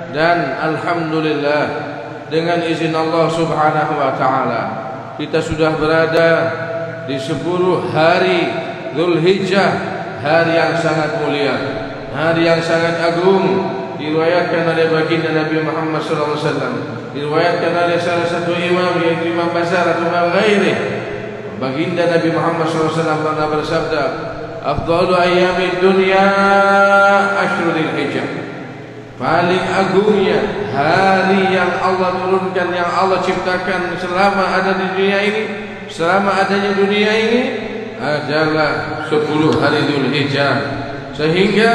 Dan alhamdulillah dengan izin Allah Subhanahu wa taala kita sudah berada di 10 hari Dzulhijjah, hari yang sangat mulia, hari yang sangat agung. Diriwayatkan oleh baginda Nabi Muhammad sallallahu alaihi wasallam, diriwayatkan oleh salah satu imam yaitu Imam Bazar atau Imam Ghairi. Baginda Nabi Muhammad sallallahu alaihi wasallam pernah bersabda, "Afdalu ayyamid dunya ashrul Dzulhijjah." Paling agungnya hari yang Allah turunkan, yang Allah ciptakan selama ada di dunia ini, selama adanya dunia ini adalah 10 hari Dzulhijjah. Sehingga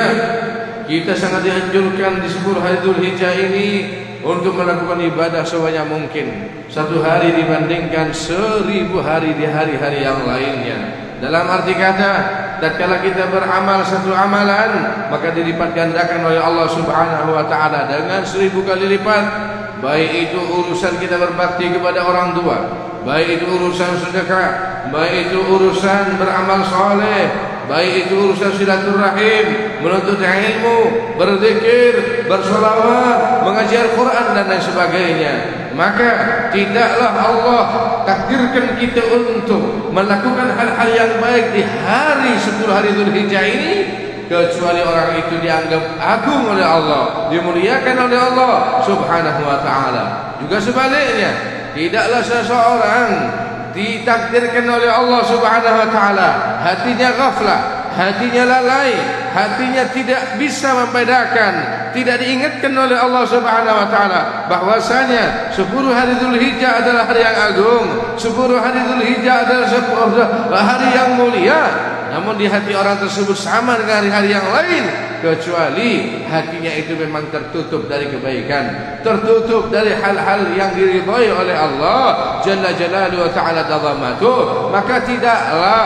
kita sangat dianjurkan di 10 hari Dzulhijjah ini untuk melakukan ibadah sebanyak mungkin. 1 hari dibandingkan 1000 hari di hari-hari yang lainnya. Dalam arti kata, tatkala kita beramal satu amalan, maka dilipat gandakan oleh Allah Subhanahu wa taala dengan 1000 kali lipat. Baik itu urusan kita berbakti kepada orang tua, baik itu urusan sedekah, baik itu urusan beramal soleh, baik itu urusan silaturahim, menuntut ilmu, berzikir, bersolawat, mengaji Al-Quran dan lain sebagainya. Maka tidaklah Allah takdirkan kita untuk melakukan hal-hal yang baik di hari 10 hari Dzulhijjah ini kecuali orang itu dianggap agung oleh Allah, dimuliakan oleh Allah Subhanahu wa taala. Juga sebaliknya, tidaklah seseorang ditakdirkan oleh Allah Subhanahu wa taala hatinya ghaflah, hatinya lalai, hatinya tidak bisa membedakan, tidak diingatkan oleh Allah Subhanahu wa taala bahwasanya 10 hari Dzulhijjah adalah hari yang agung, 10 hari Dzulhijjah adalah 10 hari yang mulia. Namun di hati orang tersebut sama dengan hari-hari yang lain, kecuali hatinya itu memang tertutup dari kebaikan, tertutup dari hal-hal yang diridhai oleh Allah Jalla Jalaluhu wa ta'ala azamatuh. Maka tidaklah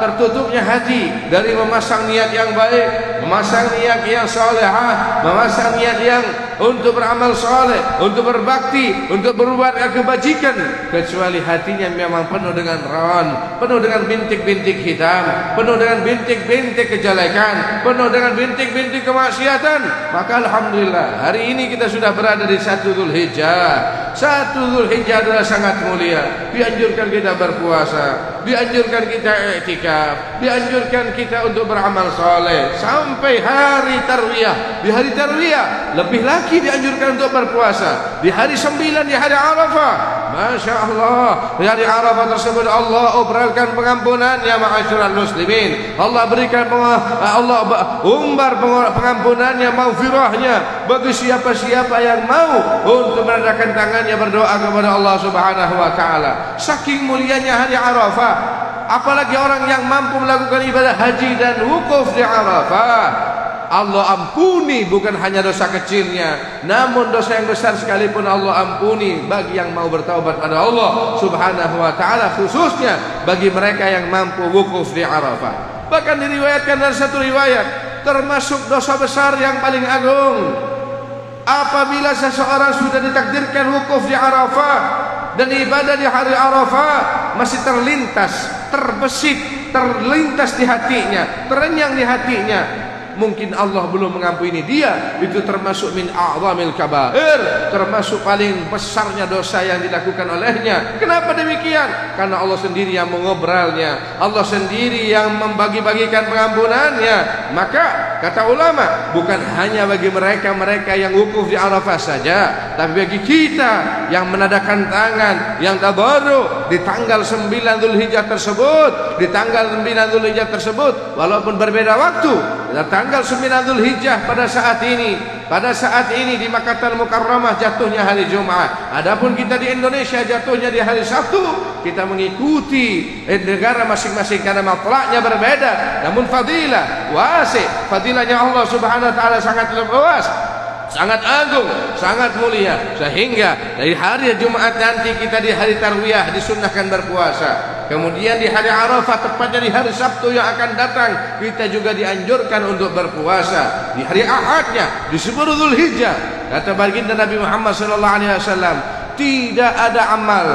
tertutupnya hati dari memasang niat yang baik, memasang niat yang salehah, memasang niat yang untuk beramal soleh, untuk berbakti, untuk berbuat kebajikan, kecuali hatinya memang penuh dengan rawan, penuh dengan bintik-bintik hitam, penuh dengan bintik-bintik kejelekan, penuh dengan bintik-bintik kemaksiatan. Maka alhamdulillah hari ini kita sudah berada di 1 Dzulhijjah. 1 Dzulhijjah adalah sangat mulia. Dianjurkan kita berpuasa, dianjurkan kita i'tikaf, dianjurkan kita untuk beramal soleh sampai hari tarwiyah. Di hari tarwiyah lebih lagi dianjurkan untuk berpuasa. Di hari 9 di hari Arafah, Masya Allah, di hari Arafah tersebut Allah obralkan pengampunannya ma'asyiral muslimin. Allah berikan Allah umbar pengampunannya, maghfirahnya bagi siapa-siapa yang mau untuk menadahkan tangannya berdoa kepada Allah Subhanahu wa taala. Saking mulianya hari Arafah, apalagi orang yang mampu melakukan ibadah haji dan wukuf di Arafah, Allah ampuni bukan hanya dosa kecilnya, namun dosa yang besar sekalipun Allah ampuni bagi yang mau bertaubat pada Allah Subhanahu wa taala, khususnya bagi mereka yang mampu wukuf di Arafah. Bahkan diriwayatkan dalam satu riwayat, termasuk dosa besar yang paling agung apabila seseorang sudah ditakdirkan wukuf di Arafah dan ibadah di hari Arafah masih terlintas, terbesit, terlintas di hatinya, terenyang di hatinya, mungkin Allah belum mengampuni dia. Itu termasuk min a'zamil kabair, termasuk paling besarnya dosa yang dilakukan olehnya. Kenapa demikian? Karena Allah sendiri yang mengobralnya, Allah sendiri yang membagi-bagikan pengampunannya. Maka kata ulama, bukan hanya bagi mereka yang wukuf di Arafah saja, tapi bagi kita yang menadahkan tangan, yang tabarruk di tanggal 9 Dzulhijjah tersebut, di tanggal 9 Dzulhijjah tersebut, walaupun berbeda waktu, tanggal 9 Dzulhijjah pada saat ini di Makkahul Mukarramah jatuhnya hari Jumat. Adapun kita di Indonesia jatuhnya di hari Sabtu. Kita mengikuti negara masing-masing karena matlaknya berbeda. Namun fadilah wasi, fadilahnya Allah Subhanahu wa taala sangat luas, sangat agung, sangat mulia. Sehingga dari hari Jumat nanti kita di hari tarwiyah disunnahkan berpuasa. Kemudian di hari Arafah, tepatnya di hari Sabtu yang akan datang, kita juga dianjurkan untuk berpuasa. Di hari Ahadnya, di 10 Dzulhijjah, kata baginda Nabi Muhammad SAW, tidak ada amal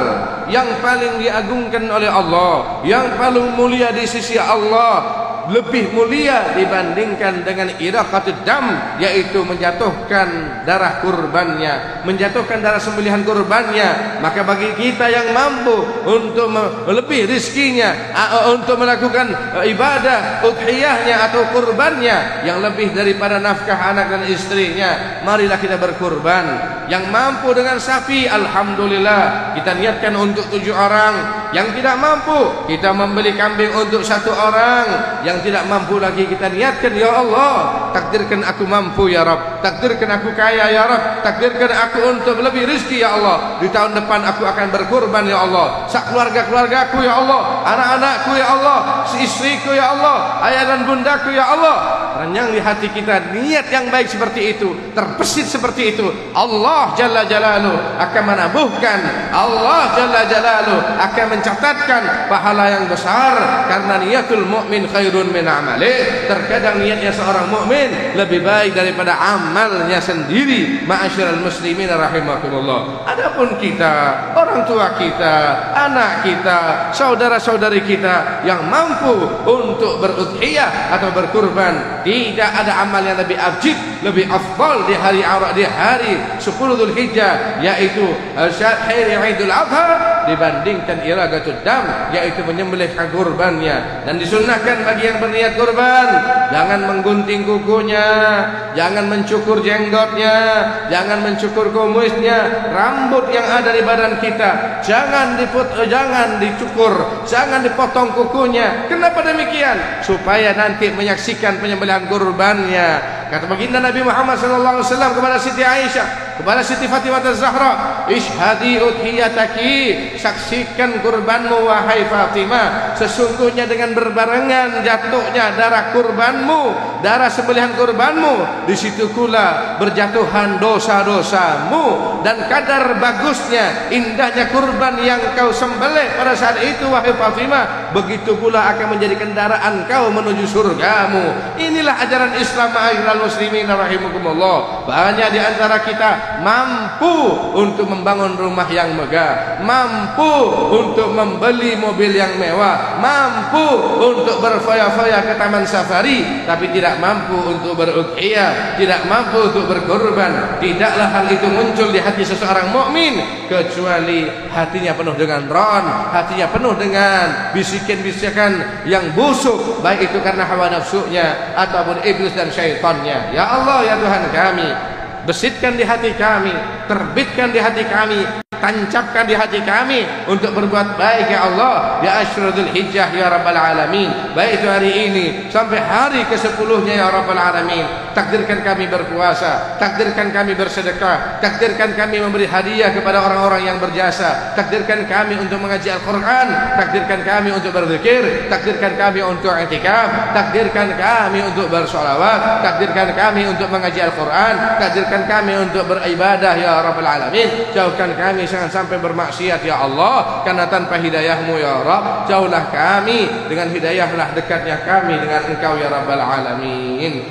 yang paling diagungkan oleh Allah, yang paling mulia di sisi Allah lebih mulia dibandingkan dengan iraqatud dam, yaitu menjatuhkan darah kurbannya, menjatuhkan darah sembelihan kurbannya. Maka bagi kita yang mampu untuk lebih rizkinya, untuk melakukan ibadah udhiyahnya atau kurbannya yang lebih daripada nafkah anak dan istrinya, marilah kita berkurban. Yang mampu dengan sapi, alhamdulillah, kita niatkan untuk 7 orang. Yang tidak mampu, kita membeli kambing untuk 1 orang. Yang tidak mampu lagi, kita niatkan, ya Allah, takdirkan aku mampu ya Rabb, takdirkan aku kaya ya Rabb, takdirkan aku untuk lebih rezeki ya Allah. Di tahun depan aku akan berkurban ya Allah, sak keluarga-keluargaku ya Allah, anak-anakku ya Allah, istriku ya Allah, ayah dan bundaku ya Allah. Renyang di hati kita niat yang baik seperti itu, terbesit seperti itu, Allah Jalla Jalaluh akan menabuhkan, Allah Jalla Jalaluh akan mencatatkan pahala yang besar. Karena niatul mukmin khairun min amali. Terkadang niatnya seorang mukmin lebih baik daripada amalnya sendiri. Ma'asyiral muslimin rahimakumullah. Adapun kita, orang tua kita, anak kita, saudara-saudari kita yang mampu untuk berudhiyah atau berkurban, tidak ada amal yang lebih abjid, lebih afdal di hari 10 Dzulhijjah, yaitu hari Idul Adha, dibandingkan iraqatud dam, yaitu menyembelih kurbannya. Dan disunnahkan bagi yang berniat kurban, jangan menggunting kukunya, jangan mencukur jenggotnya, jangan mencukur kumisnya, rambut yang ada di badan kita jangan dicukur, jangan dipotong kukunya. Kenapa demikian? Supaya nanti menyaksikan penyembelihan kurbannya. Kata baginda Nabi Muhammad sallallahu alaihi wasallam kepada Siti Aisyah, kepada Siti Fatimah Az-Zahra, ishhadi udhiyataki, saksikan kurbanmu wahai Fatimah. Sesungguhnya dengan berbarengan jatuhnya darah kurbanmu, darah sembelihan kurbanmu, di situ pula berjatuhan dosa-dosamu. Dan kadar bagusnya, indahnya kurban yang kau sembelih pada saat itu wahai Fatimah, begitu pula akan menjadi kendaraan kau menuju surgamu. Inilah ajaran Islam ma'asyiral muslimin rahimakumullah. Banyak di antara kita mampu untuk membangun rumah yang megah, mampu untuk membeli mobil yang mewah, mampu untuk berfoya-foya ke taman safari, tapi tidak mampu untuk berudhiyah, tidak mampu untuk berkorban. Tidaklah hal itu muncul di hati seseorang mukmin kecuali hatinya penuh dengan ron, hatinya penuh dengan bisikan-bisikan yang busuk, baik itu karena hawa nafsunya ataupun iblis dan syaitannya. Ya Allah, ya Tuhan kami, besitkan di hati kami, terbitkan di hati kami, tancapkan di hati kami untuk berbuat baik ya Allah, ya Ashradul Hijjah ya Rabbal Alamin. Baik itu hari ini sampai hari ke-10-nya ya Rabbal Alamin. Takdirkan kami berpuasa, takdirkan kami bersedekah, takdirkan kami memberi hadiah kepada orang-orang yang berjasa, takdirkan kami untuk mengaji Al-Quran, takdirkan kami untuk berzikir, takdirkan kami untuk i'tikaf, takdirkan kami untuk bersolawat, takdirkan kami untuk mengaji Al-Quran, takdirkan kami untuk beribadah ya Rabbal Alamin. Jauhkan kami jangan sampai bermaksiat ya Allah, karena tanpa hidayahmu ya Rabb, jauhlah kami, dengan hidayahlah dekatnya kami dengan Engkau ya Rabbal Alamin.